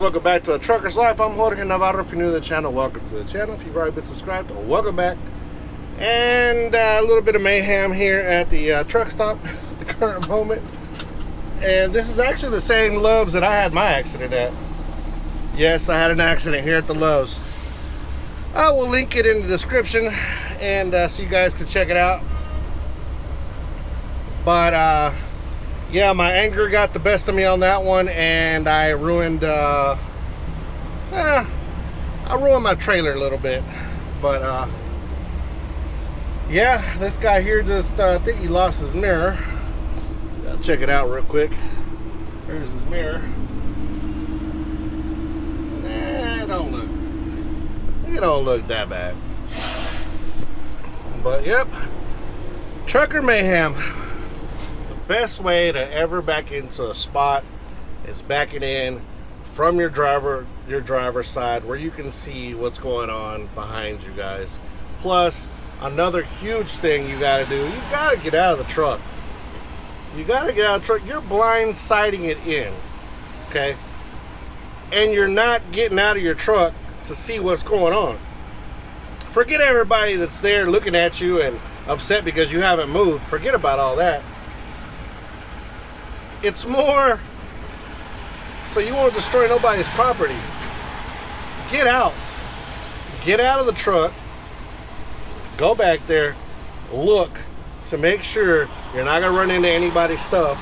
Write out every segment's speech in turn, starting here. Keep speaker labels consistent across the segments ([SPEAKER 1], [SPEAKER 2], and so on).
[SPEAKER 1] Welcome back to A Trucker's Life. I'm Jorge Navarro. If you're new to the channel, welcome to the channel. If you've already been subscribed, welcome back. And a little bit of mayhem here at the truck stop at the current moment. And this is actually the same Love's that I had my accident at. Yes, I had an accident here at the Love's. I will link it in the description and so you guys can check it out. But yeah, my anger got the best of me on that one, and I ruined I ruined my trailer a little bit. But yeah, this guy here just I think he lost his mirror. I'll check it out real quick. There's his mirror. It don't look that bad. But yep, trucker mayhem. Best way to ever back into a spot is backing in from your driver's side where you can see what's going on behind you guys. Plus, another huge thing you got to do, you got to get out of the truck. You got to get out of the truck. You're blindsiding it in, okay? And you're not getting out of your truck to see what's going on. Forget everybody that's there looking at you and upset because you haven't moved. Forget about all that. It's more so you won't destroy nobody's property. Get out. Get out of the truck. Go back there. Look to make sure you're not going to run into anybody's stuff.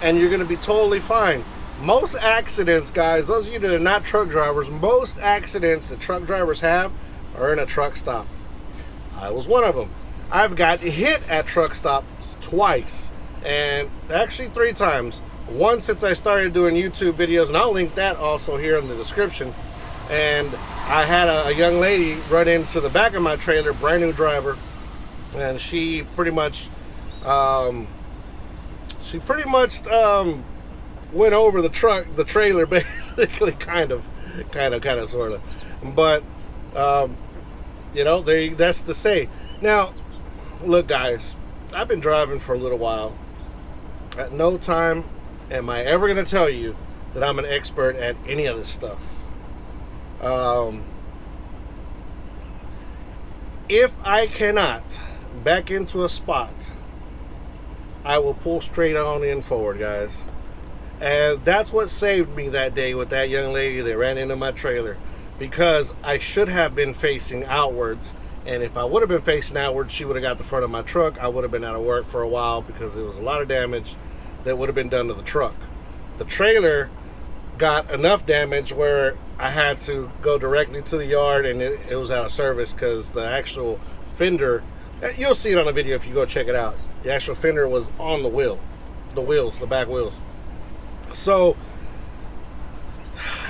[SPEAKER 1] And you're going to be totally fine. Most accidents, guys, those of you that are not truck drivers, most accidents that truck drivers have are in a truck stop. I was one of them. I've got hit at truck stops twice. And actually 3 times. One since I started doing YouTube videos, and I'll link that also here in the description. And I had a young lady run into the back of my trailer, brand new driver, and she pretty much went over the trailer, basically, kind of, sort of. But you know, that's to say. Now, look, guys, I've been driving for a little while. At no time am I ever going to tell you that I'm an expert at any of this stuff. If I cannot back into a spot, I will pull straight on in forward, guys. And that's what saved me that day with that young lady that ran into my trailer. Because I should have been facing outwards. And if I would have been facing outwards, she would have got the front of my truck. I would have been out of work for a while because there was a lot of damage that would have been done to the truck. The trailer got enough damage where I had to go directly to the yard, and it was out of service because the actual fender, you'll see it on the video if you go check it out. The actual fender was on the wheels, the back wheels. So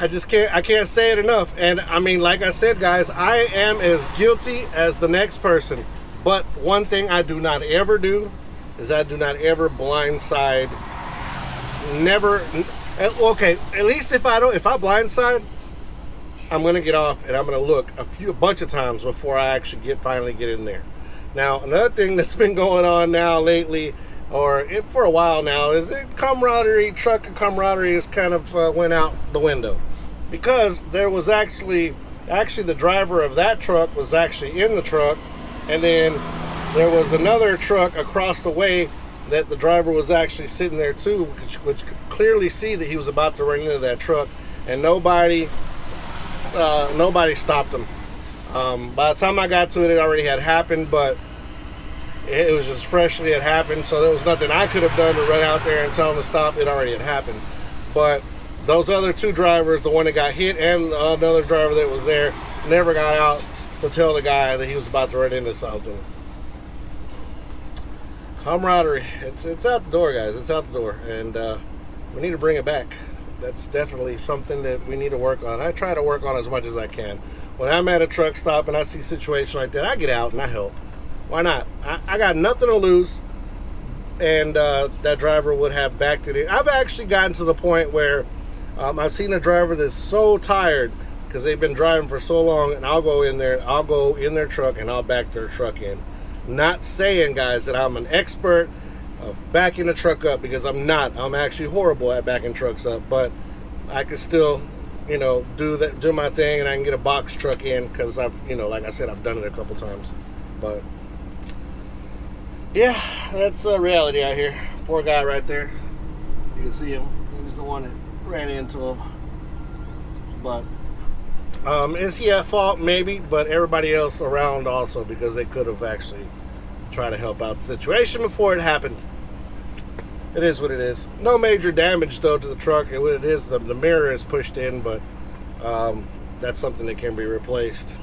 [SPEAKER 1] I can't say it enough. And I mean, like I said, guys, I am as guilty as the next person. But one thing I do not ever do is I do not ever blindside. Never. Okay, at least if I blindside, I'm gonna get off and I'm gonna look a bunch of times before I actually finally get in there. Now, another thing that's been going on now lately, for a while now, is that truck camaraderie has kind of went out the window. Because there was actually the driver of that truck was actually in the truck, and then there was another truck across the way that the driver was actually sitting there too, which could clearly see that he was about to run into that truck, and nobody stopped him. By the time I got to it, it already had happened, but it was just freshly had happened, so there was nothing I could have done to run out there and tell him to stop. It already had happened. But those other 2 drivers, the one that got hit and another driver that was there, never got out to tell the guy that he was about to run into something. Camaraderie, it's out the door, guys. It's out the door, and we need to bring it back. That's definitely something that we need to work on. I try to work on as much as I can. When I'm at a truck stop and I see a situation like that, I get out and I help. Why not? I got nothing to lose, and that driver would have backed it in. I've actually gotten to the point where I've seen a driver that's so tired because they've been driving for so long, and I'll go in their truck and I'll back their truck in. Not saying, guys, that I'm an expert of backing the truck up, because I'm not. I'm actually horrible at backing trucks up, but I can still you know, do my thing, and I can get a box truck in, because I've, you know, like I said, I've done it a couple times. But yeah, that's reality out here. Poor guy right there. You can see him. He's the one that ran into him. But is he at fault? Maybe, but everybody else around also, because they could have actually tried to help out the situation before it happened. It is what it is. No major damage though to the truck. It is the mirror is pushed in, but that's something that can be replaced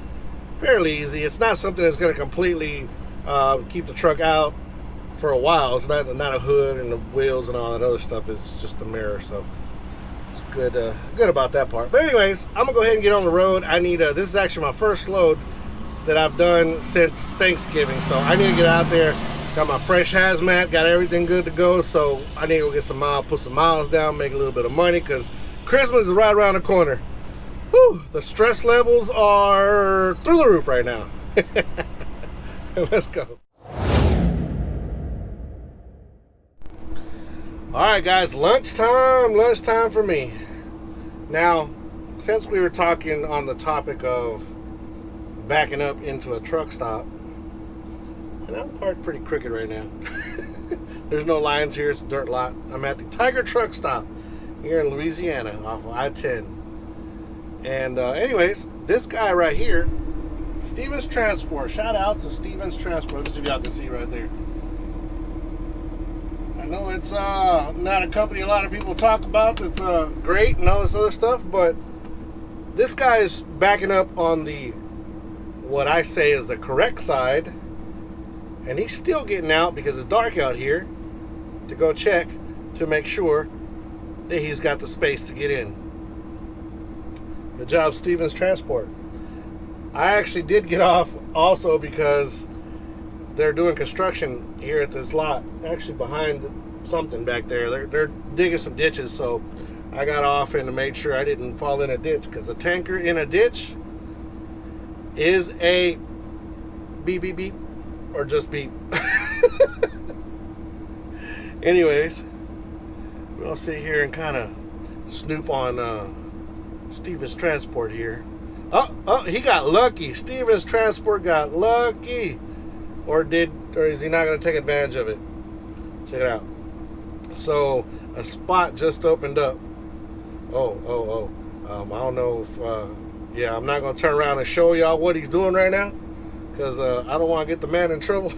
[SPEAKER 1] fairly easy. It's not something that's going to completely keep the truck out for a while. It's not a hood and the wheels and all that other stuff. It's just the mirror, so it's good about that part. But anyways, I'm gonna go ahead and get on the road. I need this is actually my first load that I've done since Thanksgiving, so I need to get out there. Got my fresh hazmat, got everything good to go, so I need to go get some miles, put some miles down, make a little bit of money, because Christmas is right around the corner. Whew, the stress levels are through the roof right now. Let's go. All right, guys, lunchtime for me. Now, since we were talking on the topic of backing up into a truck stop, and I'm parked pretty crooked right now. There's no lines here, it's a dirt lot. I'm at the Tiger Truck Stop here in Louisiana off of I-10. And anyways, this guy right here, Stevens Transport. Shout out to Stevens Transport. Let me see if y'all can see right there. I know it's not a company a lot of people talk about that's great and all this other stuff, but this guy is backing up on the, what I say is the correct side, and he's still getting out because it's dark out here to go check to make sure that he's got the space to get in. Good job, Stevens Transport. I actually did get off also because they're doing construction here at this lot, actually behind something back there. They're digging some ditches, so I got off and made sure I didn't fall in a ditch, because a tanker in a ditch is a beep beep beep, or just beep. Anyways, we'll sit here and kind of snoop on Stevens Transport here. Oh, he got lucky. Stevens Transport got lucky. Or is he not going to take advantage of it? Check it out. So a spot just opened up. I don't know if yeah, I'm not going to turn around and show y'all what he's doing right now, because I don't want to get the man in trouble.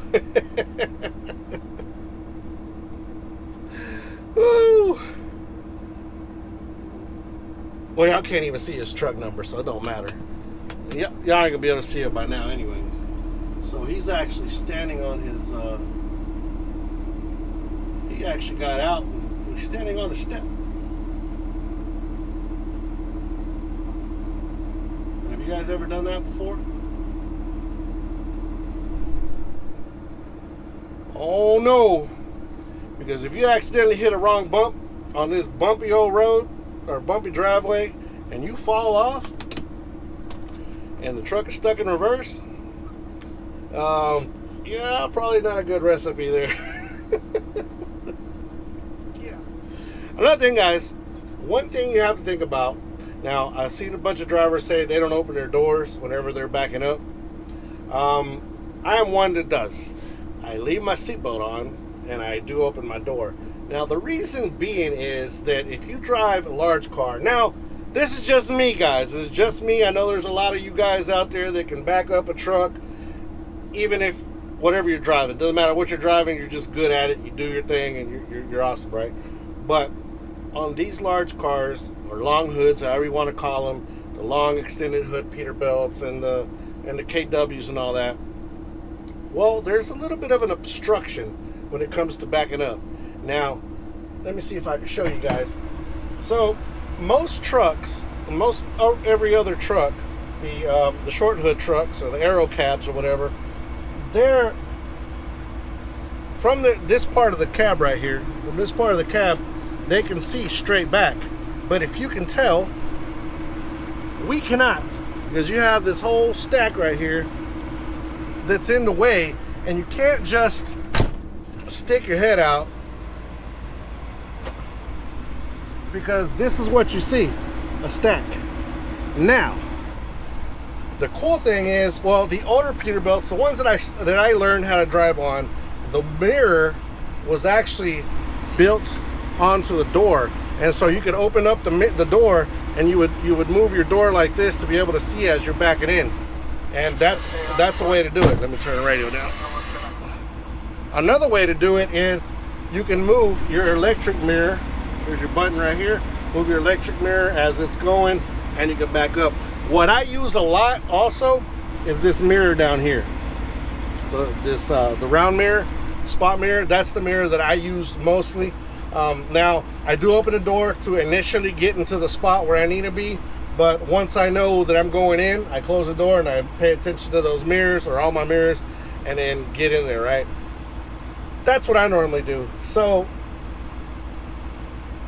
[SPEAKER 1] Woo. Well, y'all can't even see his truck number, so it don't matter. Y'all ain't going to be able to see it by now anyways. So he's actually standing on his, he actually got out and he's standing on the step. Have you guys ever done that before? Oh no, because if you accidentally hit a wrong bump on this bumpy old road or bumpy driveway and you fall off and the truck is stuck in reverse, yeah, probably not a good recipe there. Yeah. Another thing, guys, one thing you have to think about. Now, I've seen a bunch of drivers say they don't open their doors whenever they're backing up. I am one that does. I leave my seatbelt on and I do open my door. Now, the reason being is that if you drive a large car, now, this is just me, guys. This is just me. I know there's a lot of you guys out there that can back up a truck, even if whatever you're driving, doesn't matter what you're driving, you're just good at it, you do your thing, and you're awesome, right? But on these large cars, or long hoods, however you want to call them, the long extended hood Peterbilts and the KWs and all that, well, there's a little bit of an obstruction when it comes to backing up. Now, let me see if I can show you guys. So most trucks, every other truck, the short hood trucks or the aero cabs or whatever, they're from this part of the cab right here, from this part of the cab, they can see straight back. But if you can tell, we cannot, because you have this whole stack right here that's in the way, and you can't just stick your head out, because this is what you see, a stack. Now, the cool thing is, well, the older Peterbilts, the ones that I learned how to drive on, the mirror was actually built onto the door, and so you could open up the door, and you would move your door like this to be able to see as you're backing in, and that's a way to do it. Let me turn the radio down. Another way to do it is you can move your electric mirror. There's your button right here. Move your electric mirror as it's going, and you can back up. What I use a lot also is this mirror down here. The round mirror, spot mirror, that's the mirror that I use mostly. Now, I do open the door to initially get into the spot where I need to be, but once I know that I'm going in, I close the door and I pay attention to those mirrors, or all my mirrors, and then get in there, right? That's what I normally do. So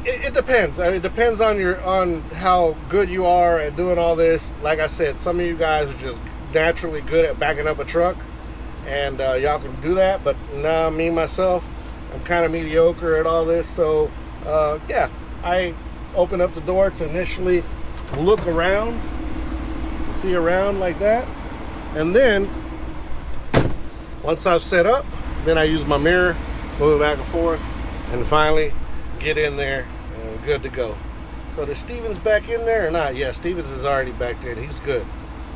[SPEAKER 1] it depends. I mean, it depends on how good you are at doing all this. Like I said, some of you guys are just naturally good at backing up a truck, and y'all can do that. But nah, me myself, I'm kind of mediocre at all this. So yeah, I open up the door to initially look around, see around like that, and then once I've set up, then I use my mirror, move it back and forth, and finally get in there and good to go. So does Stevens back in there or not? Yeah, Stevens is already back in. He's good.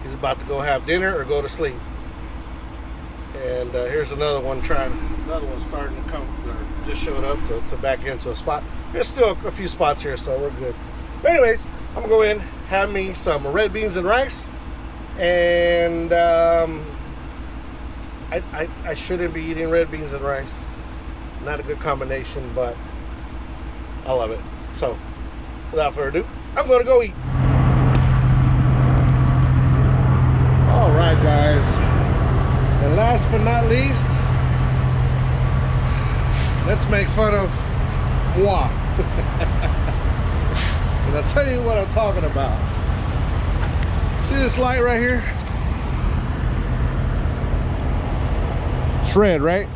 [SPEAKER 1] He's about to go have dinner or go to sleep. And here's another one starting to come, or just showed up to back into a spot. There's still a few spots here, so we're good. But anyways, I'm gonna go in, have me some red beans and rice, and I shouldn't be eating red beans and rice. Not a good combination, but I love it. So, without further ado, I'm going to go eat. All right, guys. And last but not least, let's make fun of moi. And I'll tell you what I'm talking about. See this light right here? It's red, right?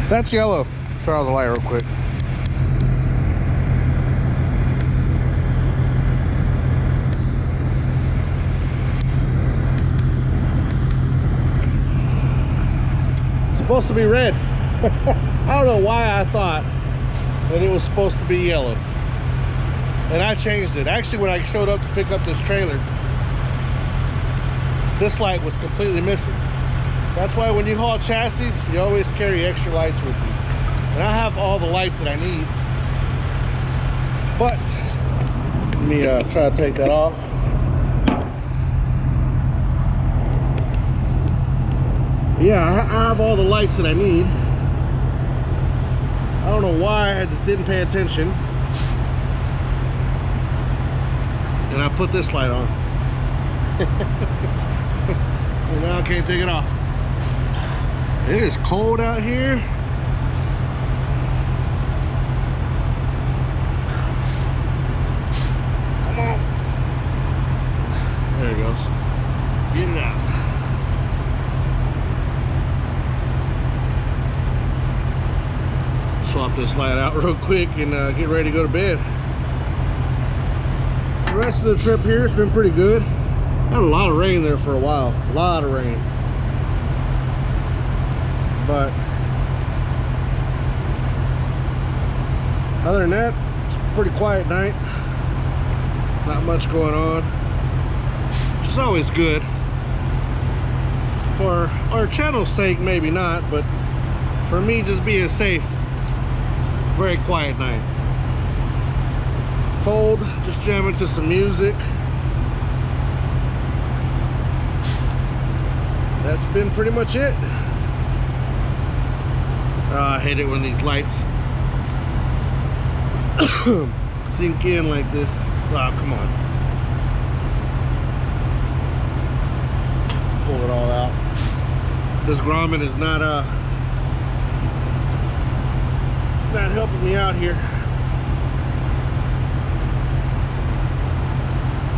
[SPEAKER 1] That's yellow. Turn on the light real quick. It's supposed to be red. I don't know why I thought that it was supposed to be yellow. And I changed it. Actually, when I showed up to pick up this trailer, this light was completely missing. That's why when you haul chassis, you always carry extra lights with you. And I have all the lights that I need. But, let me try to take that off. Yeah, I have all the lights that I need. I don't know why, I just didn't pay attention. And I put this light on. And now I can't take it off. It is cold out here. Come on. There it goes. Get it out. Swap this light out real quick and get ready to go to bed. The rest of the trip here has been pretty good. Had a lot of rain there for a while. A lot of rain. But other than that, it's a pretty quiet night. Not much going on, which is always good. For our channel's sake, maybe not, but for me, just being safe. Very quiet night. Cold, just jamming to some music. That's been pretty much it. I hate it when these lights sink in like this. Oh, come on. Pull it all out. This grommet is not helping me out here.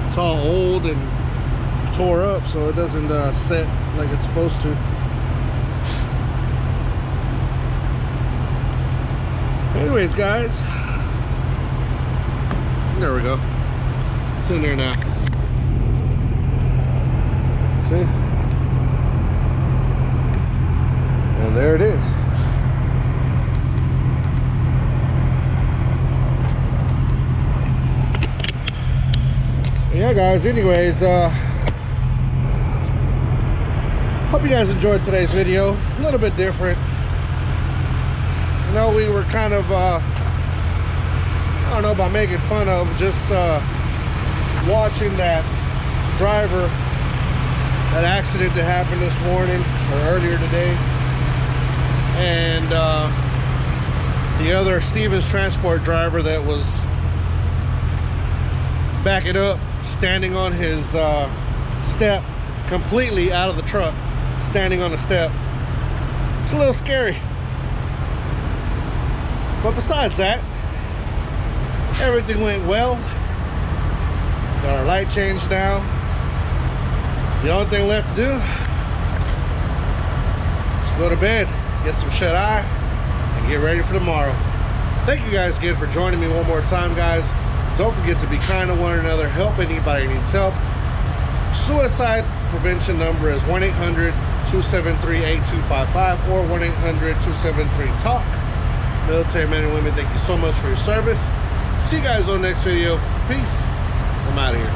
[SPEAKER 1] It's all old and tore up, so it doesn't set like it's supposed to. Anyways, guys, there we go. It's in there now. See? And there it is. Yeah, guys, anyways, hope you guys enjoyed today's video. A little bit different. I know we were kind of I don't know about making fun of just watching that driver, that accident that happened this morning or earlier today, and the other Stevens Transport driver that was backing up, standing on his step, completely out of the truck, standing on the step. It's a little scary. But besides that, everything went well. Got our light changed now. The only thing left to do is go to bed, get some shut-eye, and get ready for tomorrow. Thank you guys again for joining me one more time, guys. Don't forget to be kind to one another. Help anybody who needs help. Suicide prevention number is 1-800-273-8255 or 1-800-273-TALK. Military men and women, thank you so much for your service. See you guys on the next video. Peace. I'm out of here.